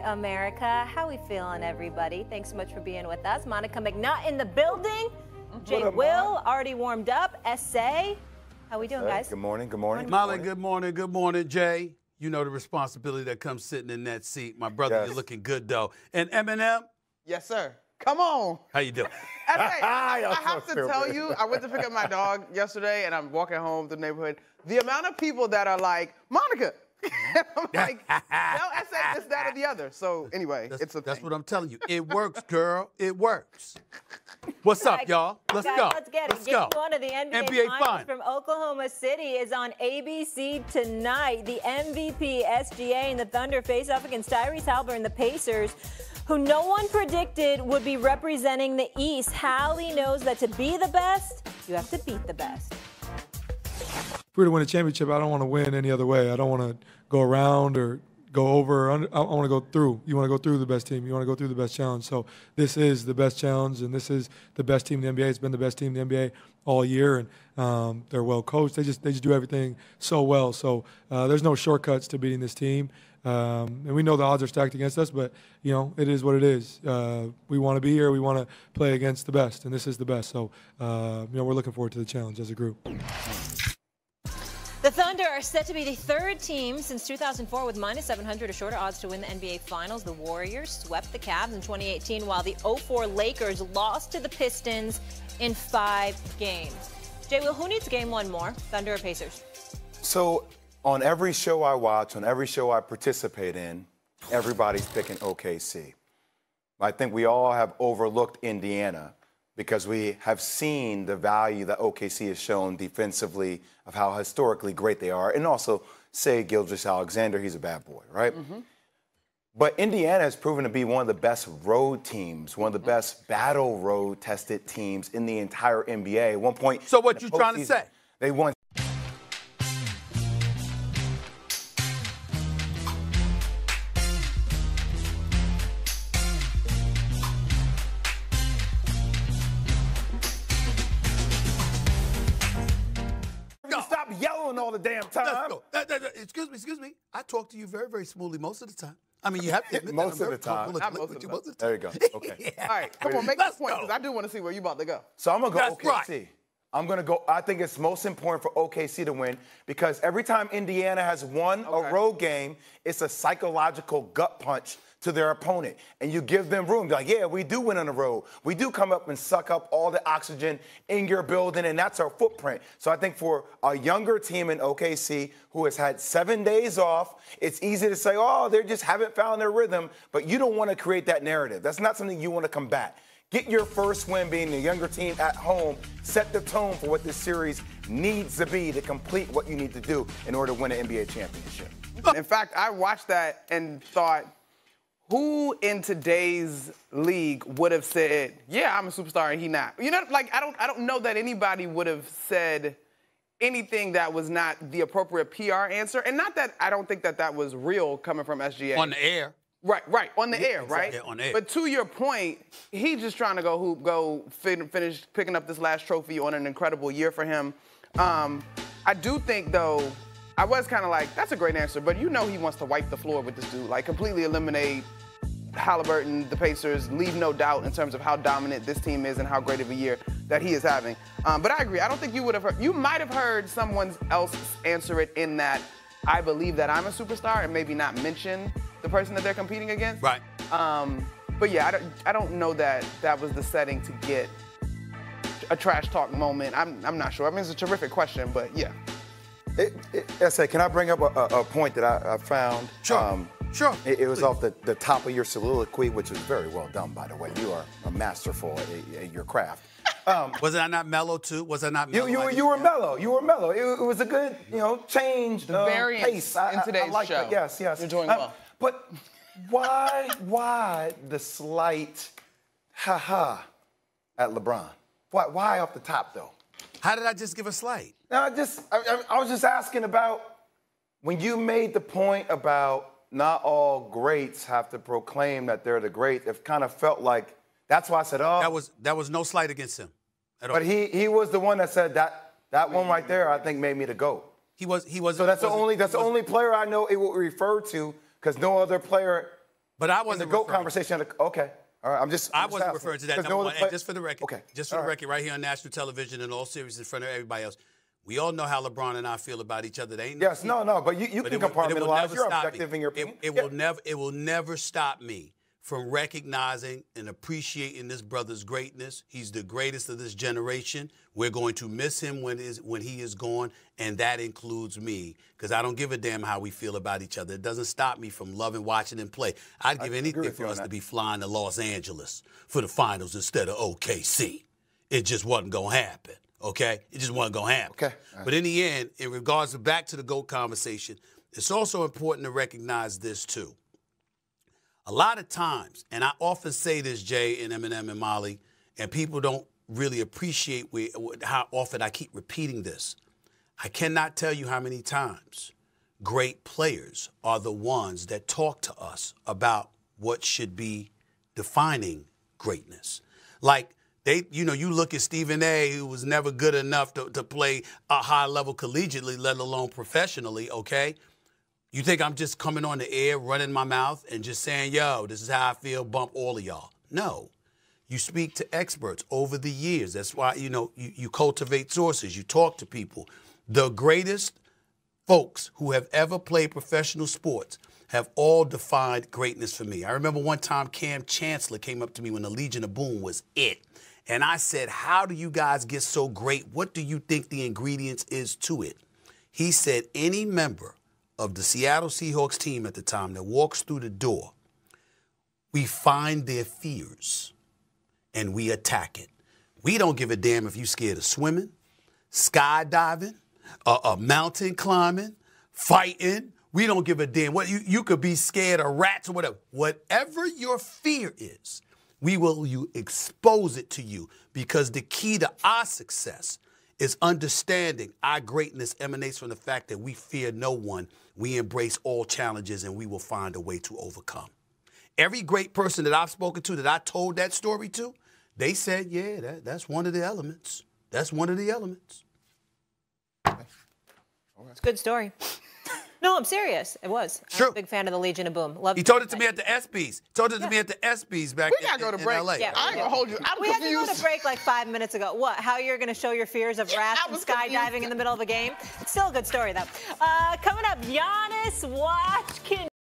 America. How we feeling, everybody? Thanks so much for being with us. Monica McNutt in the building. Jay Will already warmed up. SA. How we doing, guys? Good morning. Good morning. Molly, good morning. Good morning, Jay. You know the responsibility that comes sitting in that seat. My brother, Yes. You're looking good, though. And Eminem, Yes, sir. Come on. how you doing? I have to tell you, I went to pick up my dog yesterday, and I'm walking home through the neighborhood. The amount of people that are like, Monica. I'm like, no, I said this, that, or the other. So anyway, it's a That's thing. what I'm telling you. It works, girl. It works. What's up, y'all? Let's Guys, go. Let's get it. Let's go. Game one of the NBA Finals from Oklahoma City is on ABC tonight. The MVP, SGA, and the Thunder face off against Tyrese Haliburton and the Pacers, who no one predicted would be representing the East. Hallie knows that to be the best, you have to beat the best. If we were to win a championship, I don't want to win any other way. I don't want to go around or go over. I want to go through. You want to go through the best team. You want to go through the best challenge. So this is the best challenge, and this is the best team in the NBA. It's been the best team in the NBA all year, and they're well coached. They just do everything so well. So there's no shortcuts to beating this team. And we know the odds are stacked against us, but, you know, it is what it is. We want to be here. We want to play against the best, and this is the best. So, you know, we're looking forward to the challenge as a group. The Thunder are set to be the third team since 2004 with minus 700 or shorter odds to win the NBA Finals. The Warriors swept the Cavs in 2018, while the 2004 Lakers lost to the Pistons in 5 games. Jay Will, who needs game one more, Thunder or Pacers? So on every show I watch, on every show I participate in, everybody's picking OKC. I think we all have overlooked Indiana because we have seen the value that OKC has shown defensively of how historically great they are. And also, say Gilgeous-Alexander, he's a bad boy, right? But Indiana has proven to be one of the best road teams, one of the best battle road-tested teams in the entire NBA. At one point, So what you trying to say? They won. Stop yelling all the damn time. Let's go. Excuse me. I talk to you very, very smoothly most of the time. I mean, you have to admit Most that of the time. Look, Not look, most look, of the most of the There you time. go. Okay. All right, come on, make Let's this point, go. because I do want to see where you about to go. So I'm going to go That's OKC. right. I'm going to go. I think it's most important for OKC to win because every time Indiana has won a road game, it's a psychological gut punch to their opponent. And you give them room. They're like, yeah, we do win on the road. We do come up and suck up all the oxygen in your building, and that's our footprint. So I think for a younger team in OKC who has had 7 days off, it's easy to say, oh, they just haven't found their rhythm. But you don't want to create that narrative. That's not something you want to combat. Get your first win being the younger team at home. Set the tone for what this series needs to be to complete what you need to do in order to win an NBA championship. In fact, I watched that and thought, who in today's league would have said, yeah, I'm a superstar and he not? You know, like, I don't know that anybody would have said anything that was not the appropriate PR answer. And not that I don't think that that was real coming from SGA. On the air. Right, on the air, right? Yeah, on air. But to your point, he's just trying to go hoop, finish picking up this last trophy on an incredible year for him. I do think, though, I was kind of like, that's a great answer, but you know he wants to wipe the floor with this dude, like completely eliminate Haliburton, the Pacers, leave no doubt in terms of how dominant this team is and how great of a year that he is having. But I agree. I don't think you would have heard. You might have heard someone else answer it in that I believe that I'm a superstar and maybe not mention the person that they're competing against. Right. But yeah, I don't know that that was the setting to get a trash talk moment. I'm not sure. I mean, it's a terrific question, but yeah. SA, can I bring up a point that I found? Sure. Sure. It was off the top of your soliloquy, which was very well done, by the way. You are a masterful at your craft. Was I not mellow too? Was I not mellow? You were mellow. You were mellow. It was a good, change. The variance pace. in today's like show. That. Yes. You're doing well. But why the slight ha-ha at LeBron? Why off the top, though? How did I just give a slight? No, I was just asking about when you made the point about not all greats have to proclaim that they're the great. It kind of felt like that's why I said, oh. That was no slight against him at all. But he was the one that said that one right there, I think, made me the GOAT. He was. So that's the only player I know it will refer to because no other player But I wasn't in the GOAT conversation. Okay. All right, I wasn't referring to that. Number one. And just for the record, okay. Just for the record, right here on national television, in all seriousness, in front of everybody else, we all know how LeBron and I feel about each other. They ain't yes, no, but you can compartmentalize. You're objective in your opinion. It will never stop me from recognizing and appreciating this brother's greatness. He's the greatest of this generation. We're going to miss him when he is gone, and that includes me, because I don't give a damn how we feel about each other. It doesn't stop me from loving watching him play. I'd give anything for us to be flying to Los Angeles for the finals instead of OKC. It just wasn't going to happen, okay? It just wasn't going to happen. Okay. But in the end, in regards to back to the GOAT conversation, it's also important to recognize this too. A lot of times, and I often say this, Jay and Eminem and Molly, and people don't really appreciate how often I keep repeating this. I cannot tell you how many times great players are the ones that talk to us about what should be defining greatness. Like, you look at Stephen A., who was never good enough to play a high level collegiately, let alone professionally, okay? You think I'm just coming on the air, running my mouth, and just saying, yo, this is how I feel, bump all of y'all. No. You speak to experts over the years. That's why, you cultivate sources. You talk to people. The greatest folks who have ever played professional sports have all defined greatness for me. I remember one time Cam Chancellor came up to me when the Legion of Boom was it. And I said, how do you guys get so great? What do you think the ingredients is to it? He said, any member of the Seattle Seahawks team at the time that walks through the door, we find their fears and we attack it. We don't give a damn if you're scared of swimming, skydiving, mountain climbing, fighting. We don't give a damn. What you could be scared of rats or whatever. Whatever your fear is, we will expose it to you, because the key to our success is understanding our greatness emanates from the fact that we fear no one. We embrace all challenges, and we will find a way to overcome. Every great person that I've spoken to that I told that story to, they said, yeah, that's one of the elements. That's one of the elements. It's a good story. No, I'm serious. It was. True. I'm a big fan of the Legion of Boom. Love. He told it to me at the ESPYs. Told it to me at the ESPYs back We gotta go to break. in LA. Yeah, I ain't gonna hold you. I'm we confused. had to go to break like 5 minutes ago. What? How you're going to show your fears of rats and skydiving in the middle of a game? It's still a good story, though. Coming up, Giannis Watkins.